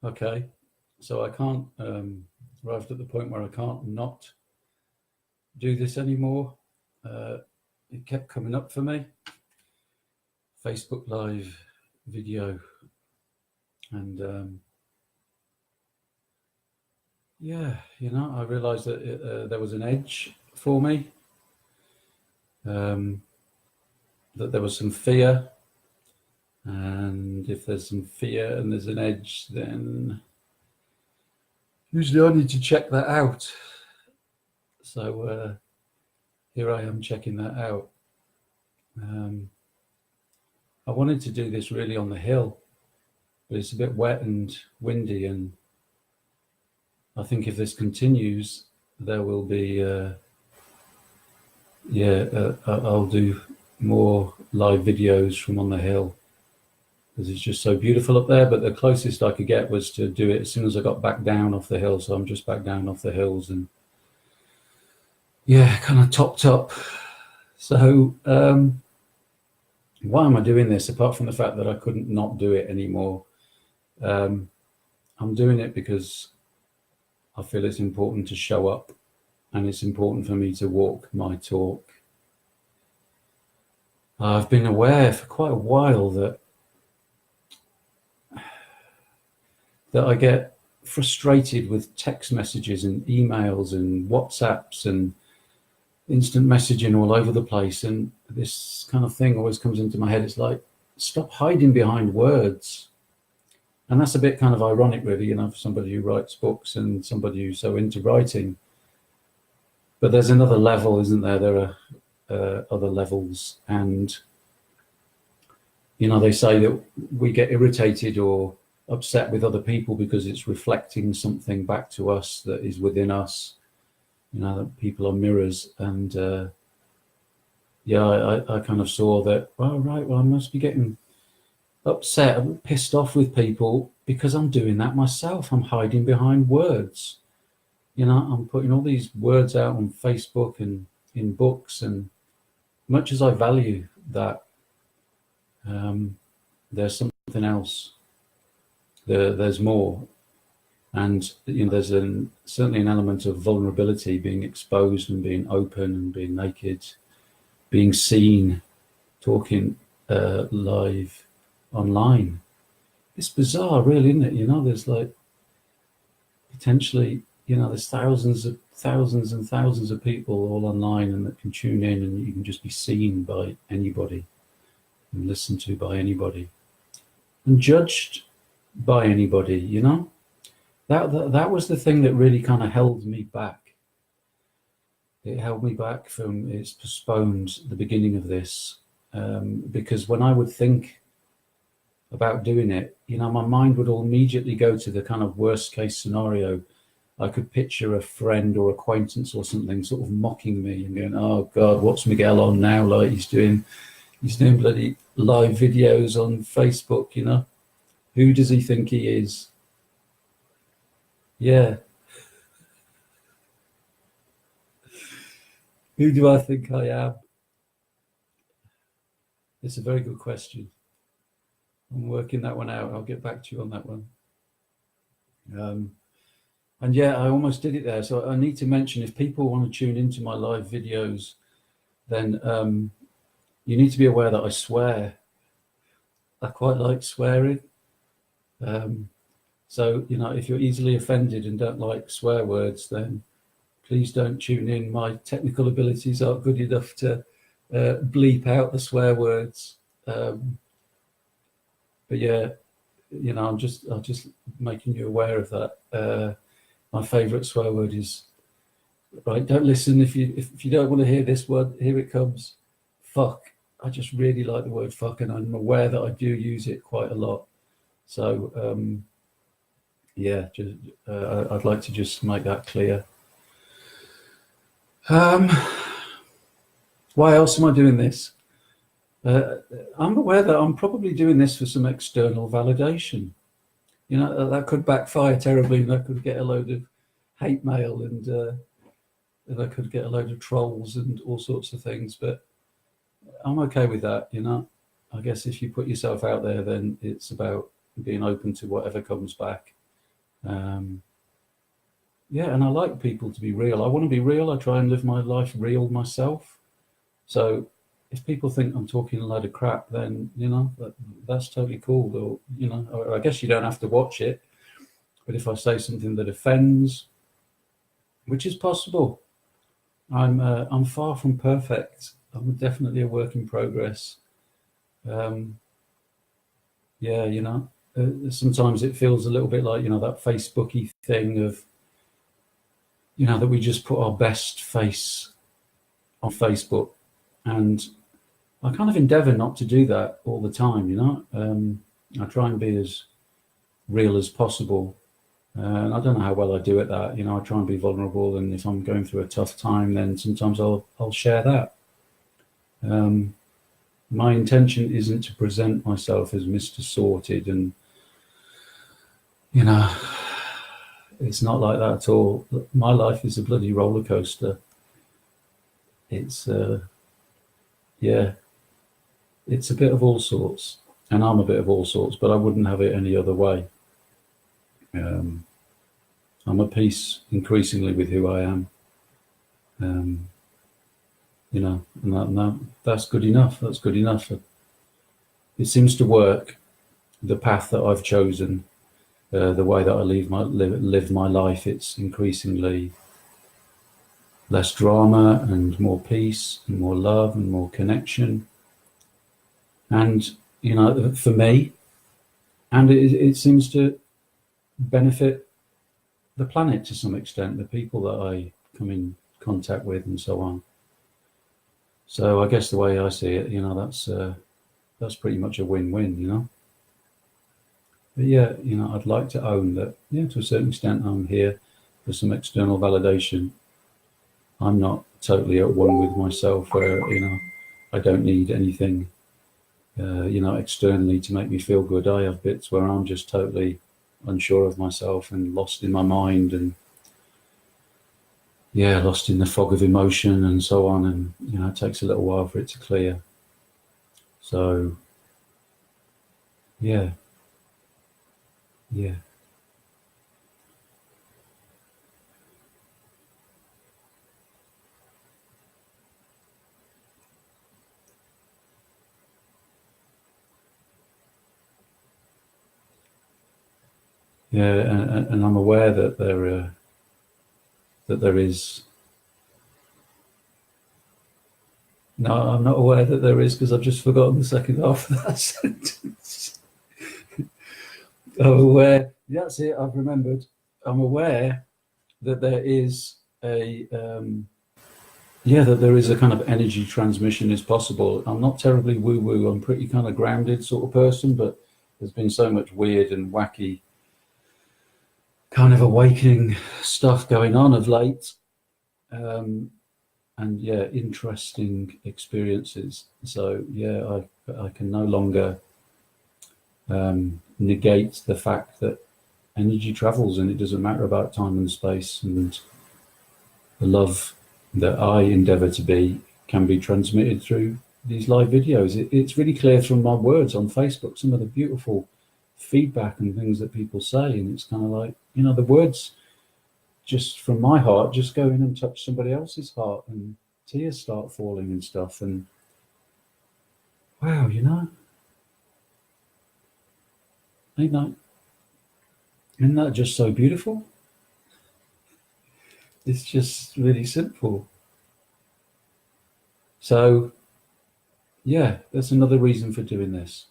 Okay, so I can't, arrived at the point where I can't not do this anymore. Uh, it kept coming up for me. Facebook Live video. And yeah, I realized that there was an edge for me, that there was some fear. And if there's some fear and there's an edge, then usually I need to check that out. So here I am checking that out. I wanted to do this really on the hill, but it's a bit wet and windy, and I think if this continues, there will be, I'll do more live videos from on the hill, because it's just so beautiful up there. But the closest I could get was to do it as soon as I got back down off the hill. So I'm just back down off the hills and yeah, kind of topped up. So why am I doing this, apart from the fact that I couldn't not do it anymore? I'm doing it because I feel it's important to show up, and it's important for me to walk my talk. I've been aware for quite a while that I get frustrated with text messages and emails and WhatsApps and instant messaging all over the place, and this kind of thing always comes into my head. It's like, stop hiding behind words. And that's a bit kind of ironic, really, for somebody who writes books and somebody who's so into writing. But there's another level, isn't there? There are other levels, and they say that we get irritated or upset with other people because it's reflecting something back to us that is within us. That people are mirrors. And I kind of saw that, I must be getting upset and pissed off with people because I'm doing that myself. I'm hiding behind words. I'm putting all these words out on Facebook and in books, and much as I value that, there's something else. There's more. And there's certainly an element of vulnerability, being exposed and being open and being naked, being seen, talking live online. It's bizarre, really, isn't it? There's like potentially, there's thousands and thousands of people all online, and that can tune in, and you can just be seen by anybody and listened to by anybody and judged by anybody. That was the thing that really kind of held me back. It held me back from, it's postponed the beginning of this, because when I would think about doing it, my mind would all immediately go to the kind of worst case scenario. I could picture a friend or acquaintance or something sort of mocking me and going, "Oh God, what's Miguel on now? Like he's doing bloody live videos on Facebook, Who does he think he is?" Yeah. Who do I think I am? It's a very good question. I'm working that one out. I'll get back to you on that one. And yeah, I almost did it there. So I need to mention, if people want to tune into my live videos, then you need to be aware that I swear. I quite like swearing. So, if you're easily offended and don't like swear words, then please don't tune in. My technical abilities aren't good enough to bleep out the swear words. But yeah, I'm just making you aware of that. My favourite swear word is, right, don't listen if you don't want to hear this word. Here it comes. Fuck. I just really like the word fuck, and I'm aware that I do use it quite a lot. So yeah, I'd like to just make that clear. Why else am I doing this? I'm aware that I'm probably doing this for some external validation. That could backfire terribly, and I could get a load of hate mail, and I could get a load of trolls and all sorts of things. But I'm okay with that. I guess if you put yourself out there, then it's about being open to whatever comes back. Yeah, and I like people to be real. I want to be real. I try and live my life real myself. So if people think I'm talking a load of crap, then that's totally cool. Or I guess you don't have to watch it. But if I say something that offends, which is possible, I'm far from perfect. I'm definitely a work in progress. Yeah, sometimes it feels a little bit like that Facebooky thing of that we just put our best face on Facebook, and I kind of endeavour not to do that all the time. I try and be as real as possible. And I don't know how well I do at that. I try and be vulnerable, and if I'm going through a tough time, then sometimes I'll share that. My intention isn't to present myself as Mr. Sorted, and it's not like that at all. My life is a bloody roller coaster. It's yeah, it's a bit of all sorts, and I'm a bit of all sorts, but I wouldn't have it any other way. I'm at peace increasingly with who I am. And that's good enough. That's good enough. It seems to work. The path that I've chosen, the way that I live my life, it's increasingly less drama and more peace and more love and more connection. And for me, and it seems to benefit the planet to some extent, the people that I come in contact with and so on. So I guess the way I see it, that's pretty much a win-win, But yeah, I'd like to own that, to a certain extent I'm here for some external validation. I'm not totally at one with myself where, I don't need anything, externally to make me feel good. I have bits where I'm just totally unsure of myself and lost in my mind, and lost in the fog of emotion and so on, and it takes a little while for it to clear. So yeah. And I'm aware that there is. No, I'm not aware that there is, because I've just forgotten the second half of that sentence. I'm aware. That's it. I've remembered. I'm aware that there is that there is a kind of energy transmission is possible. I'm not terribly woo-woo. I'm pretty kind of grounded sort of person, but there's been so much weird and wacky kind of awakening stuff going on of late. And interesting experiences. So I can no longer negate the fact that energy travels, and it doesn't matter about time and space, and the love that I endeavour to be can be transmitted through these live videos. It's really clear from my words on Facebook, some of the beautiful feedback and things that people say, and it's kind of like, the words just from my heart just go in and touch somebody else's heart, and tears start falling and stuff, and wow, isn't that just so beautiful? It's just really simple. So that's another reason for doing this.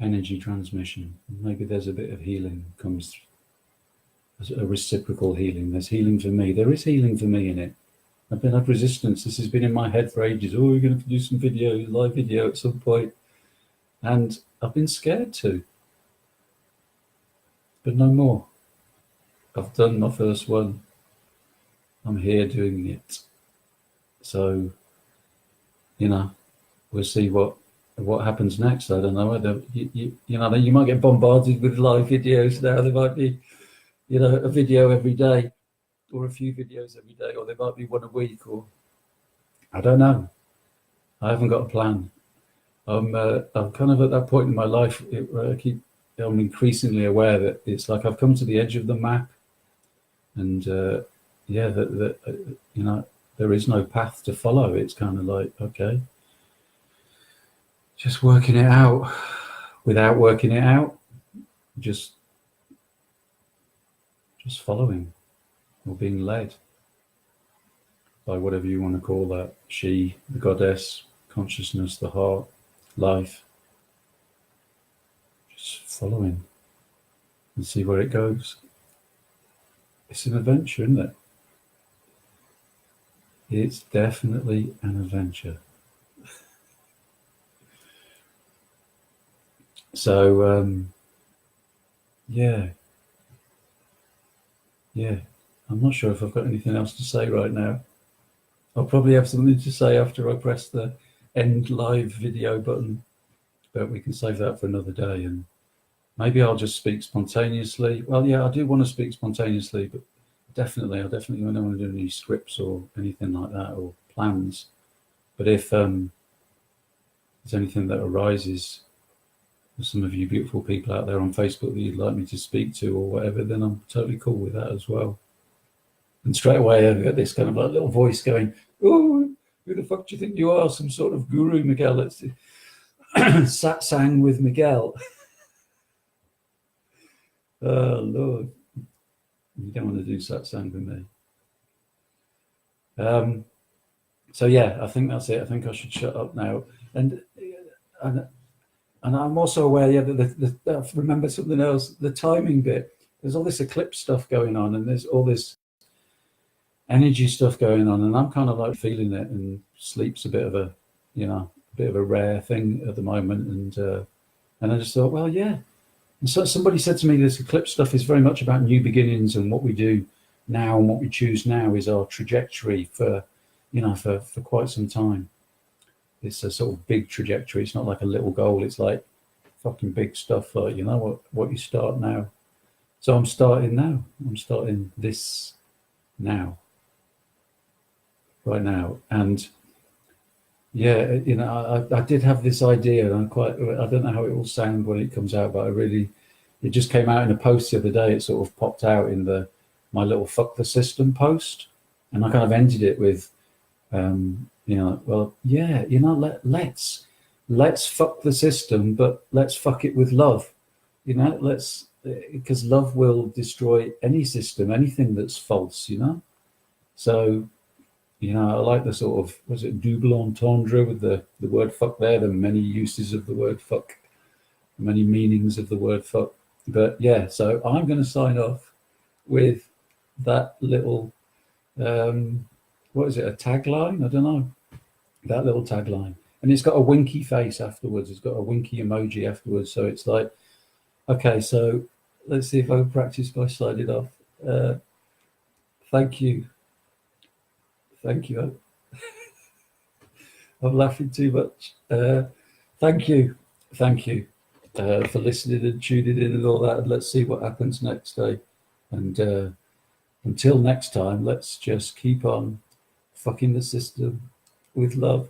Energy transmission. Maybe there's a bit of healing comes, a reciprocal healing. There's healing for me. There is healing for me in it. I've been at resistance. This has been in my head for ages. Oh, we're going to do some live video at some point. And I've been scared to. But no more. I've done my first one. I'm here doing it. So, we'll see what happens next. I don't know whether you might get bombarded with live videos now. There might be, a video every day, or a few videos every day, or there might be one a week, or I don't know. I haven't got a plan. I'm kind of at that point in my life where I keep I'm increasingly aware that it's like I've come to the edge of the map, and yeah, that you know, there is no path to follow. It's kind of like, okay, just working it out without working it out, just following or being led by whatever you want to call that. She, the goddess, consciousness, the heart, life. Just following and see where it goes. It's an adventure, isn't it? It's definitely an adventure. So, yeah. I'm not sure if I've got anything else to say right now. I'll probably have something to say after I press the end live video button, but we can save that for another day. And maybe I'll just speak spontaneously. Well, yeah, I do want to speak spontaneously, but I definitely don't want to do any scripts or anything like that, or plans. But if there's anything that arises, with some of you beautiful people out there on Facebook that you'd like me to speak to or whatever, then I'm totally cool with that as well. And straight away I've got this kind of like little voice going, "Oh, who the fuck do you think you are? Some sort of guru, Miguel? Let's satsang with Miguel." Oh Lord, you don't want to do satsang with me. So yeah, I think that's it. I think I should shut up now. And I'm also aware, yeah, that I remember something else. The timing bit. There's all this eclipse stuff going on, and there's all this energy stuff going on, and I'm kind of like feeling it. And sleep's a bit of a, rare thing at the moment. And I just thought, well, yeah. And so somebody said to me, this eclipse stuff is very much about new beginnings, and what we do now and what we choose now is our trajectory for quite some time. It's a sort of big trajectory. It's not like a little goal. It's like fucking big stuff. Like, what you start now. So I'm starting now. I'm starting this now, right now. And yeah, I did have this idea, and I don't know how it will sound when it comes out, but it just came out in a post the other day. It sort of popped out in my little fuck the system post, and I kind of ended it with, let's fuck the system, but let's fuck it with love. Because love will destroy any system, anything that's false. So, I like the sort of, was it double entendre with the word fuck there, the many uses of the word fuck, many meanings of the word fuck. But yeah, so I'm going to sign off with that little, what is it, a tagline? I don't know. That little tagline. And it's got a winky face afterwards. It's got a winky emoji afterwards. So it's like, okay, so let's see if I can practice by sliding off. Thank you. Thank you. I'm laughing too much. Thank you for listening and tuning in and all that. And let's see what happens next day. And until next time, let's just keep on fucking the system with love.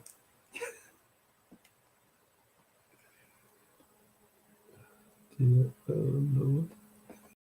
Dear, oh Lord.